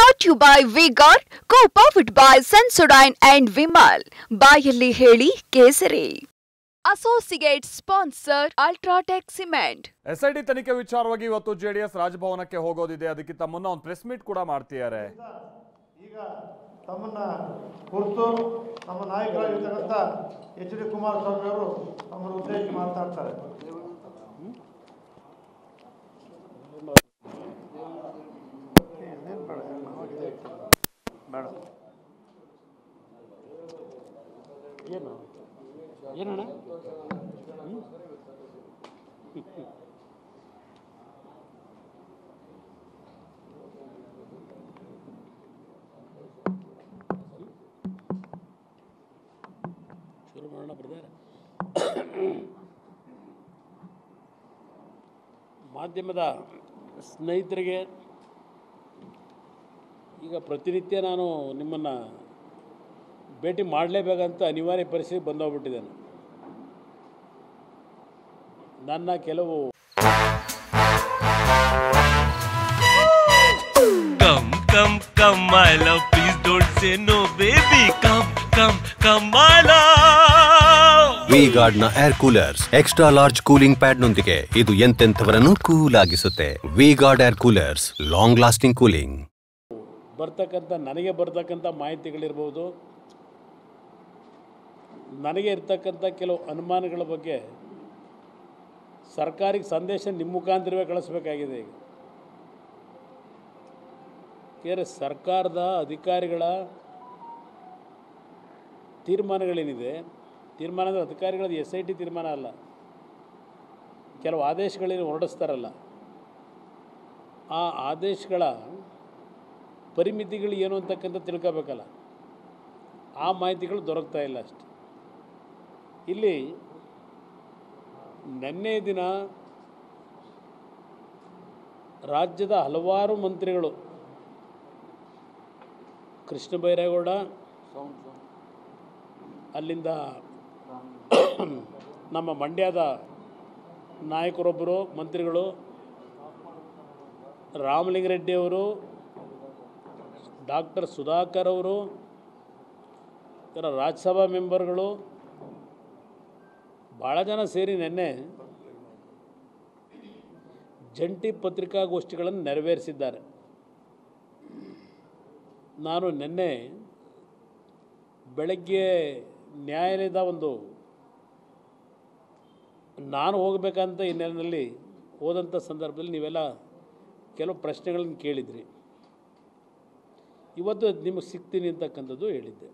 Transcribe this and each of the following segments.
Brought to you by V-Guard, co-powered by Sensodyne and Vimal. ಬಾಯಲ್ಲಿ ಹೇಳಿ ಕೇಸರಿ. Associate sponsor UltraTech cement. SIT ತನಿಖೆ ವಿಚಾರವಾಗಿ ಇವತ್ತು ಜೆಡಿಎಸ್ ರಾಜಭವನಕ್ಕೆ ಹೋಗೋದಿದೆ. ಅದಕ್ಕಿಂತ ಮುನ್ನ ಒಂದು ಪ್ರೆಸ್ ಮೀಟ್ ಕೂಡ ಮಾಡ್ತಿದ್ದಾರೆ. ಈಗ ತಮ್ಮನ್ನ ಕುರಿತು ನಮ್ಮ ನಾಯಕರಾಗಿರ್ತಕ್ಕಂಥ ಎಚ್ ಡಿ ಕುಮಾರಸ್ವಾಮಿ ಅವರು ತಮ್ಮನ್ನು ಉದ್ದೇಶಿಸಿ ಮಾತನಾಡ್ತಾರೆ. ಏನಣ್ಣ ಶುರು ಮಾಡೋಣ ಬ್ರದರ್. ಮಾಧ್ಯಮದ ಸ್ನೇಹಿತರಿಗೆ ಈಗ ಪ್ರತಿನಿತ್ಯ ನಾನು ನಿಮ್ಮನ್ನು ಭೇಟಿ ಮಾಡಲೇಬೇಕಂತ ಅನಿವಾರ್ಯ ಪರಿಸ್ಥಿತಿ ಬಂದೋಗ್ಬಿಟ್ಟಿದ್ದೇನೆ. ನನ್ನ ಕೆಲವು Come, my love, please don't say no, baby. Come, my love. V-Guard ನ air coolers extra large cooling pad ನೊಂದಿಗೆ ಇದು ಎಂತೆಂಥವರನ್ನು ಕೂಲ್ ಆಗಿಸುತ್ತೆ. V-Guard air coolers, long lasting cooling. ನನಗೆ ಬರ್ತಕ್ಕಂಥ ಮಾಹಿತಿಗಳಿರ್ಬೋದು, ನನಗೆ ಇರ್ತಕ್ಕಂಥ ಕೆಲವು ಅನುಮಾನಗಳ ಬಗ್ಗೆ ಸರ್ಕಾರಿಗೆ ಸಂದೇಶ ನಿಮ್ಮ ಮುಖಾಂತರವೇ ಕಳಿಸ್ಬೇಕಾಗಿದೆ. ಈಗ ಸರ್ಕಾರದ ಅಧಿಕಾರಿಗಳ ತೀರ್ಮಾನಗಳೇನಿದೆ, ತೀರ್ಮಾನ ಅಂದರೆ ಅಧಿಕಾರಿಗಳದ್ದು SIT ತೀರ್ಮಾನ ಅಲ್ಲ, ಕೆಲವು ಆದೇಶಗಳೇನು ಹೊರಡಿಸ್ತಾರಲ್ಲ, ಆ ಆದೇಶಗಳ ಪರಿಮಿತಿಗಳು ಏನು ಅಂತಕ್ಕಂಥ ತಿಳ್ಕೋಬೇಕಲ್ಲ, ಆ ಮಾಹಿತಿಗಳು ದೊರಕ್ತಾ ಇಲ್ಲ ಅಷ್ಟೆ. ಇಲ್ಲಿ ನಿನ್ನೆ ದಿನ ರಾಜ್ಯದ ಹಲವಾರು ಮಂತ್ರಿಗಳು, ಕೃಷ್ಣ ಬೈರೇಗೌಡ, ಅಲ್ಲಿಂದ ನಮ್ಮ ಮಂಡ್ಯದ ನಾಯಕರೊಬ್ಬರು ಮಂತ್ರಿಗಳು, ರಾಮಲಿಂಗಾರೆಡ್ಡಿ ಅವರು, ಡಾಕ್ಟರ್ ಸುಧಾಕರ್ ಅವರು, ರಾಜ್ಯಸಭಾ ಮೆಂಬರ್ಗಳು, ಭಾಳ ಜನ ಸೇರಿ ನಿನ್ನೆ ಜಂಟಿ ಪತ್ರಿಕಾಗೋಷ್ಠಿಗಳನ್ನು ನೆರವೇರಿಸಿದ್ದಾರೆ. ನಾನು ನಿನ್ನೆ ಬೆಳಗ್ಗೆ ನ್ಯಾಯಾಲಯದ ನಾನು ಹೋಗಬೇಕಂತ ಹಿನ್ನೆಲೆಯಲ್ಲಿ ಹೋದಂಥ ಸಂದರ್ಭದಲ್ಲಿ ನೀವೆಲ್ಲ ಕೆಲವು ಪ್ರಶ್ನೆಗಳನ್ನು ಕೇಳಿದ್ರಿ. ಇವತ್ತು ನಿಮಗೆ ಸಿಗ್ತೀನಿ ಅಂತಕ್ಕಂಥದ್ದು ಹೇಳಿದ್ದೆ.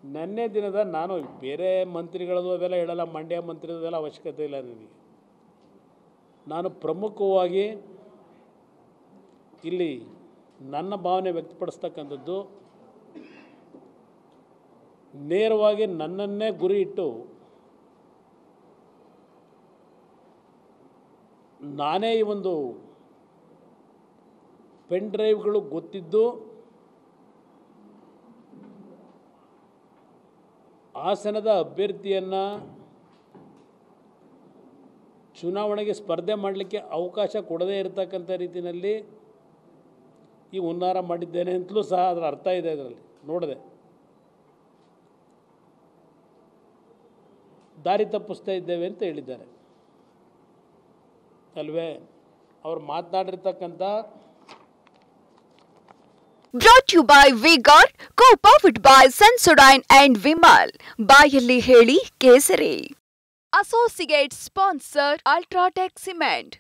ನಿನ್ನೆ ದಿನದ ನಾನು ಬೇರೆ ಮಂತ್ರಿಗಳದು ಅದೆಲ್ಲ ಹೇಳಲ್ಲ, ಮಂಡ್ಯ ಮಂತ್ರಿದೆಲ್ಲ ಅವಶ್ಯಕತೆ ಇಲ್ಲ ನನಗೆ. ನಾನು ಪ್ರಮುಖವಾಗಿ ಇಲ್ಲಿ ನನ್ನ ಭಾವನೆ ವ್ಯಕ್ತಪಡಿಸ್ತಕ್ಕಂಥದ್ದು, ನೇರವಾಗಿ ನನ್ನನ್ನೇ ಗುರಿ ಇಟ್ಟು ನಾನೇ ಈ ಪೆನ್ ಡ್ರೈವ್ಗಳು ಗೊತ್ತಿದ್ದು ಹಾಸನದ ಅಭ್ಯರ್ಥಿಯನ್ನು ಚುನಾವಣೆಗೆ ಸ್ಪರ್ಧೆ ಮಾಡಲಿಕ್ಕೆ ಅವಕಾಶ ಕೊಡದೇ ಇರತಕ್ಕಂಥ ರೀತಿಯಲ್ಲಿ ಈ ಹುನ್ನಾರ ಮಾಡಿದ್ದೇನೆ ಅಂತಲೂ ಸಹ ಅದರ ಅರ್ಥ ಇದೆ. ಅದರಲ್ಲಿ ನೋಡಿದೆ, ದಾರಿ ತಪ್ಪಿಸ್ತಾ ಇದ್ದೇವೆ ಅಂತ ಹೇಳಿದ್ದಾರೆ ಅಲ್ವೇ ಅವ್ರು ಮಾತನಾಡಿರ್ತಕ್ಕಂಥ. Brought to you by V-Guard, co-powered by Sensodyne and Vimal. ಬಾಯಲ್ಲಿ ಹೇಳಿ ಕೇಸರಿ. Associate sponsor UltraTech cement.